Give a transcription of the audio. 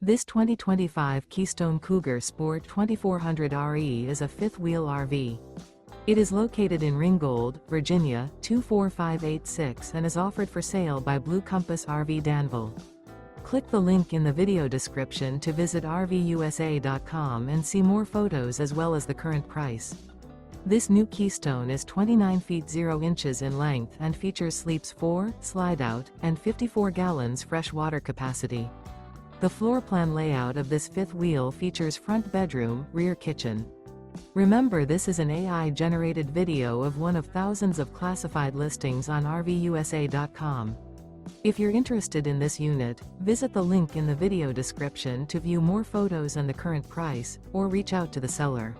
This 2025 Keystone Cougar Sport 2400 RE is a fifth-wheel RV. It is located in Ringgold, Virginia, 24586 and is offered for sale by Blue Compass RV Danville. Click the link in the video description to visit RVUSA.com and see more photos as well as the current price. This new Keystone is 29 feet 0 inches in length and features sleeps 4, Slideout, and 54 gallons fresh water capacity. The floor plan layout of this fifth wheel features front bedroom, rear kitchen. Remember, this is an AI-generated video of one of thousands of classified listings on RVUSA.com. If you're interested in this unit, visit the link in the video description to view more photos and the current price, or reach out to the seller.